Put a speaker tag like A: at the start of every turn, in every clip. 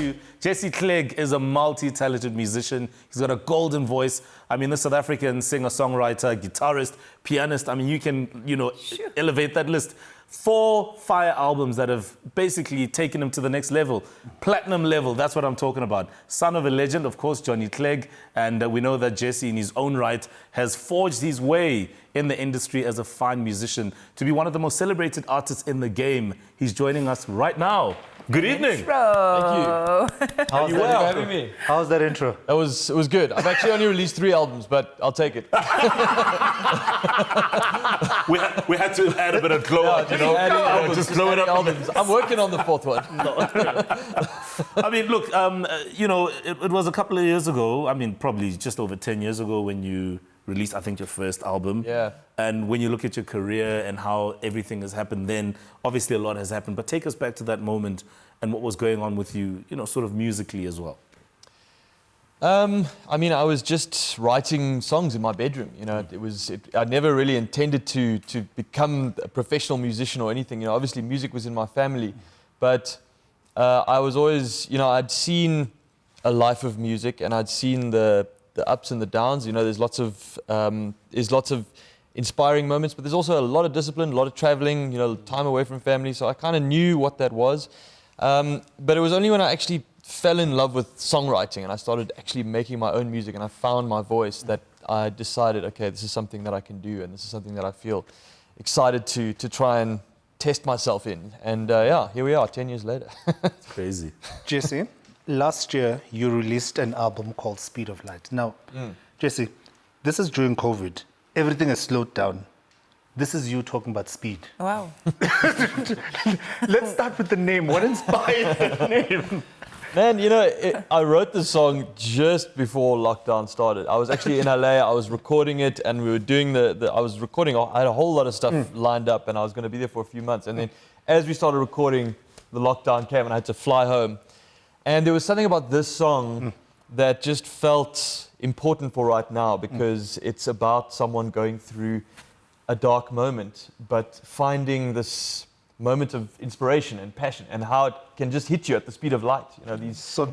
A: you, Jesse Clegg is a multi-talented musician. He's got a golden voice. I mean, the South African singer-songwriter, guitarist, pianist. I mean, you can, elevate that list. 4 fire albums that have basically taken him to the next level. Platinum level, that's what I'm talking about. Son of a legend, of course, Johnny Clegg. And we know that Jesse, in his own right, has forged his way in the industry as a fine musician to be one of the most celebrated artists in the game. He's joining us right now. Good evening.
B: Thank you.
C: How's
B: you
C: that
B: for having me.
C: How's that intro?
B: It was good. I've actually only released 3 albums, but I'll take it.
A: we had to add a bit of glow, just glow it up.
B: Albums. I'm working on the 4th one.
A: I mean, look, it was a couple of years ago. I mean, probably just over 10 years ago when you released, I think, your first album.
B: Yeah.
A: And when you look at your career and how everything has happened then, obviously a lot has happened. But take us back to that moment and what was going on with you, sort of musically as well.
B: I mean, I was just writing songs in my bedroom. I never really intended to become a professional musician or anything. Obviously music was in my family, but I was always, I'd seen a life of music and I'd seen the ups and the downs. There's lots of inspiring moments, but there's also a lot of discipline, a lot of traveling, time away from family. So I kind of knew what that was. But it was only when I actually fell in love with songwriting and I started actually making my own music and I found my voice that I decided, okay, this is something that I can do and this is something that I feel excited to try and test myself in. And here we are 10 years later.
A: It's crazy.
C: Jesse, last year you released an album called Speed of Light. Now, Jesse, this is during COVID. Everything has slowed down. This is you talking about speed.
D: Wow.
C: Let's start with the name. What inspired the name?
B: Man, I wrote the song just before lockdown started. I was actually in LA, I was recording it, and we were doing I had a whole lot of stuff lined up, and I was going to be there for a few months. And then as we started recording, the lockdown came, and I had to fly home. And there was something about this song that just felt important for right now, because it's about someone going through a dark moment, but finding this moment of inspiration and passion, and how it can just hit you at the speed of light.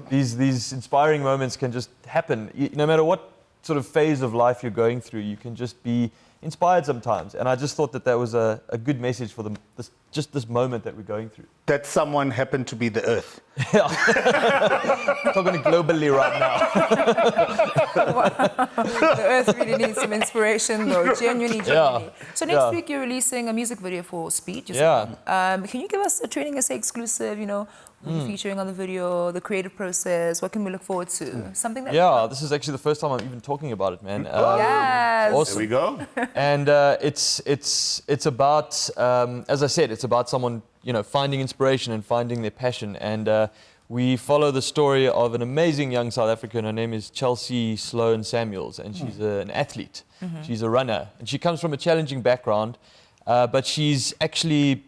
B: These inspiring moments can just happen. No matter what sort of phase of life you're going through, you can just be inspired sometimes. And I just thought that was a good message for this moment that we're going through.
C: That someone happened to be the Earth.
B: Yeah. Talking globally right now.
D: The Earth really needs some inspiration, though, genuinely.
B: Yeah.
D: So next week you're releasing a music video for Speed. Can you give us a Training SA exclusive, who you're featuring on the video, the creative process, what can we look forward to? Something that...
B: Yeah, this is actually the first time I'm even talking about it, man.
D: Yes!
B: Awesome.
A: There we go.
B: And it's about, as I said, it's about someone, finding inspiration and finding their passion. And we follow the story of an amazing young South African. Her name is Chelsea Sloan Samuels, and she's an athlete. She's a runner, and she comes from a challenging background, but she's actually,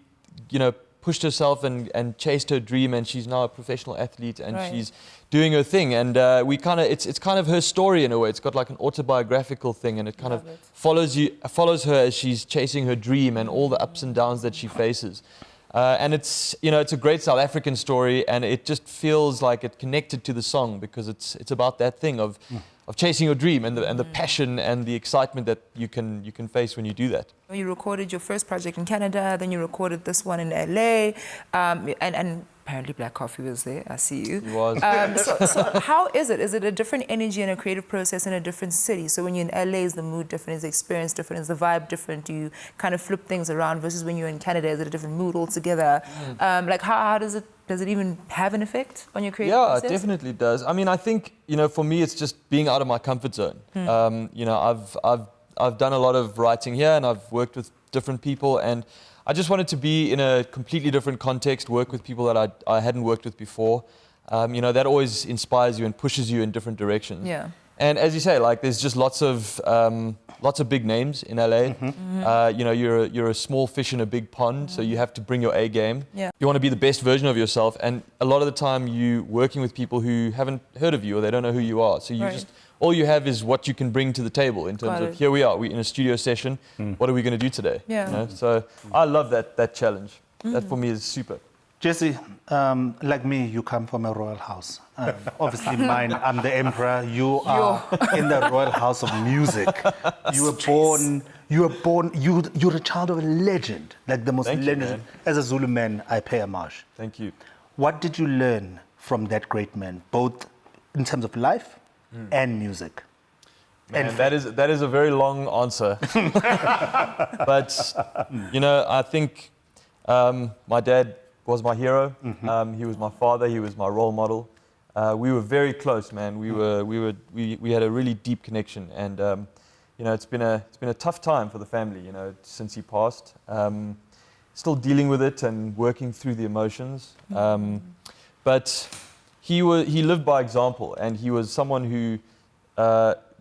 B: pushed herself and chased her dream, and she's now a professional athlete, and she's doing her thing. And it's kind of her story in a way. It's got like an autobiographical thing, and it kind of follows her as she's chasing her dream and all the ups and downs that she faces. And it's a great South African story, and it just feels like it connected to the song, because it's about that thing of chasing your dream and the passion and the excitement that you can face when you do that.
D: You recorded your first project in Canada, then you recorded this one in LA, and apparently Black Coffee was there. I see you.
B: It was.
D: So how is it? Is it a different energy and a creative process in a different city? So when you're in LA, is the mood different? Is the experience different? Is the vibe different? Do you kind of flip things around versus when you're in Canada? Is it a different mood altogether? How does it even have an effect on your creative process?
B: Yeah, it definitely does. I mean, I think, for me, it's just being out of my comfort zone. I've done a lot of writing here, and I've worked with different people, and I just wanted to be in a completely different context, work with people that I hadn't worked with before. That always inspires you and pushes you in different directions.
D: Yeah.
B: And as you say, there's just lots of big names in LA. You're a small fish in a big pond, so you have to bring your A game.
D: Yeah.
B: You want to be the best version of yourself, and a lot of the time you're working with people who haven't heard of you, or they don't know who you are. So all you have is what you can bring to the table in terms of, here we are, we're in a studio session, what are we going to do today?
D: Yeah.
B: So I love that challenge. That for me is super.
C: Jesse, like me, you come from a royal house. Obviously mine, I'm the emperor. You are in the royal house of music. You're a child of a legend, like the most
B: Thank you,
C: legend.
B: man.
C: As a Zulu man, I pay homage.
B: Thank you.
C: What did you learn from that great man, both in terms of life and music?
B: Man, that is a very long answer. But, you know, I think my dad was my hero. He was my father. He was my role model. We were very close, man. We had a really deep connection, and you know, it's been a tough time for the family, you know, since he passed. Still dealing with it and working through the emotions. But he lived by example, and he was someone who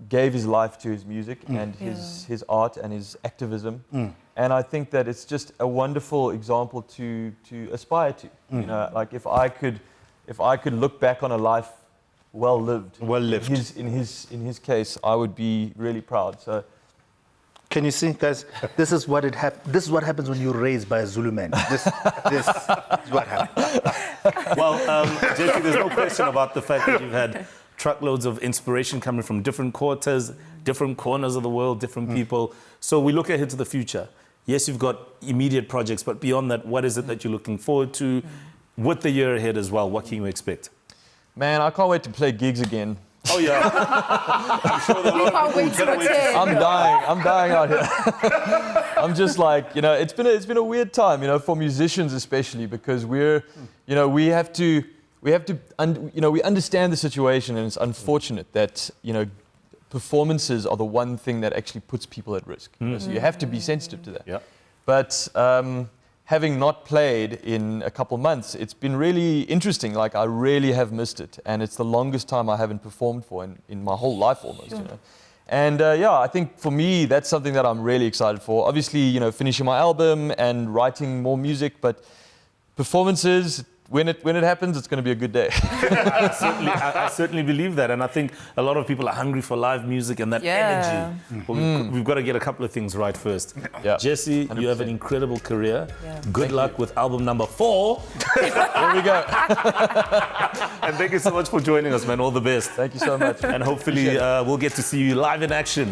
B: gave his life to his music and his art and his activism. And I think that it's just a wonderful example to aspire to. You know, like if I could look back on a life well lived. In his case, I would be really proud. So.
C: Can you see, guys? This is what happens when you're raised by a Zulu man. This is what happens.
A: Well, Jesse, there's no question about the fact that you've had truckloads of inspiration coming from different quarters, different corners of the world, different people. So we look ahead to the future. Yes, you've got immediate projects, but beyond that, what is it that you're looking forward to with the year ahead as well? What can you expect?
B: Man, I can't wait to play gigs again.
A: Oh, yeah. I'm sure that
D: We can't wait to attend.
B: I'm dying out here. I'm just like, you know, it's been a weird time, you know, for musicians especially, because we understand the situation, and it's unfortunate that, you know, performances are the one thing that actually puts people at risk. You know, so you have to be sensitive to that.
A: Yeah.
B: But having not played in a couple months, it's been really interesting. Like, I really have missed it. And it's the longest time I haven't performed for in my whole life almost, you know. And yeah, I think for me, that's something that I'm really excited for. Obviously, you know, finishing my album and writing more music, but performances, when it happens, it's going to be a good day.
A: I certainly believe that. And I think a lot of people are hungry for live music and that energy. But we've got to get a couple of things right first.
B: Yeah.
A: Jesse,
B: 100%.
A: you have an incredible career.
D: Yeah.
A: Good luck with album number 4.
B: Here we go.
A: And thank you so much for joining us, man. All the best.
B: Thank you so much.
A: And hopefully we'll get to see you live in action.